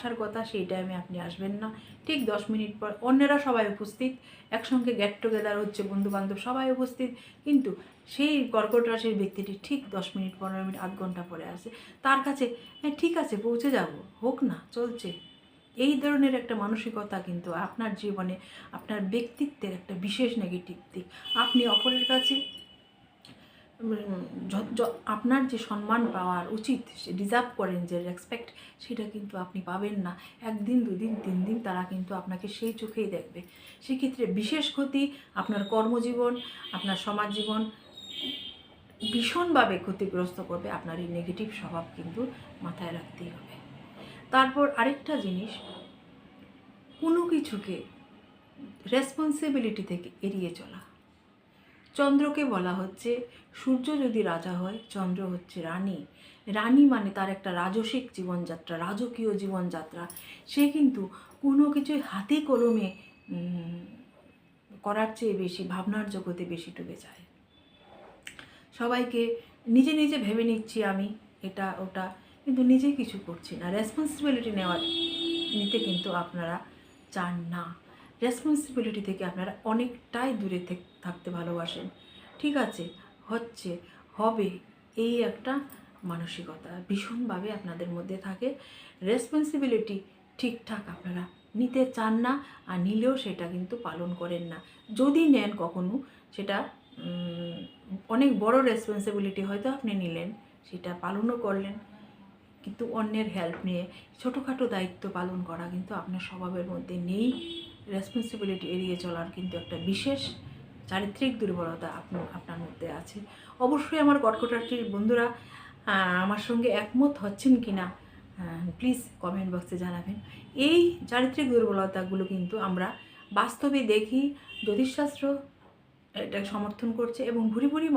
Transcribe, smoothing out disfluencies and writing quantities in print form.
আসার কথা সেই টাইমে আপনি আসবেন না, ঠিক 10 মিনিট পর অন্যেরা সবাই উপস্থিত, একসঙ্গে গেট টুগেদার হচ্ছে, বন্ধুবান্ধব সবাই উপস্থিত, কিন্তু সেই কর্কট রাশির ব্যক্তিটি ঠিক 10 মিনিট 15 মিনিট আধ ঘন্টা পরে আসে। তার কাছে হ্যাঁ ঠিক আছে পৌঁছে যাব, হোক না, চলছে। এই ধরনের একটা মানসিকতা কিন্তু আপনার জীবনে আপনার ব্যক্তিত্বের একটা বিশেষ নেগেটিভ দিক। আপনি অপরের কাছে আপনার যে সম্মান পাওয়ার উচিত, সে ডিজার্ভ করেন যে রেসপেক্ট, সেটা কিন্তু আপনি পাবেন না। 1 দিন 2 দিন 3 দিন তারা কিন্তু আপনাকে সেই চোখেই দেখবে। সেক্ষেত্রে বিশেষ ক্ষতি আপনার কর্মজীবন, আপনার সমাজ জীবন ভীষণভাবে ক্ষতিগ্রস্ত করবে। আপনার এই নেগেটিভ স্বভাব কিন্তু মাথায় রাখতেই হবে। তারপর আরেকটা জিনিস, কোনো কিছুকে রেসপন্সিবিলিটি থেকে এড়িয়ে চলা। চন্দ্রকে বলা হচ্ছে, সূর্য যদি রাজা হয়, চন্দ্র হচ্ছে রানী। রানী মানে তার একটা রাজসিক জীবনযাত্রা, রাজকীয় জীবনযাত্রা। সে কিন্তু কোনো কিছুই হাতে কলমে করার চেয়ে বেশি ভাবনার জগতে বেশি ডুবে যায়। সবাইকে নিজে নিজে ভেবে নিচ্ছি আমি এটা ওটা, কিন্তু নিজে কিছু করছি না। রেসপন্সিবিলিটি নিতে কিন্তু আপনারা চান না। রেসপন্সিবিলিটি থেকে আপনারা অনেকটাই দূরে থাকতে ভালোবাসেন। ঠিক আছে, হচ্ছে, হবে, এই একটা মানসিকতা ভীষণভাবে আপনাদের মধ্যে থাকে। রেসপন্সিবিলিটি ঠিকঠাক আপনারা নিতে চান না, আর নিলেও সেটা কিন্তু পালন করেন না। যদি নেন কখনো, সেটা অনেক বড় রেসপন্সিবিলিটি হয়তো আপনি নিলেন, সেটা পালনও করলেন, কিন্তু অন্যের হেল্প নিয়ে ছোটোখাটো দায়িত্ব পালন করা কিন্তু আপনার স্বভাবের মধ্যে নেই। রেসপন্সিবিলিটি এড়িয়ে চলার কিন্তু একটা বিশেষ চারিত্রিক দুর্বলতা আপনার মধ্যে আছে। অবশ্যই আমার কর্কট রাশির বন্ধুরা আমার সঙ্গে একমত হচ্ছেন কি না প্লিজ কমেন্ট বক্সে জানাবেন। এই চারিত্রিক দুর্বলতাগুলো কিন্তু আমরা বাস্তবে দেখি, জ্যোতিষশাস্ত্র এটা সমর্থন করছে, এবং ভুরি ভুরি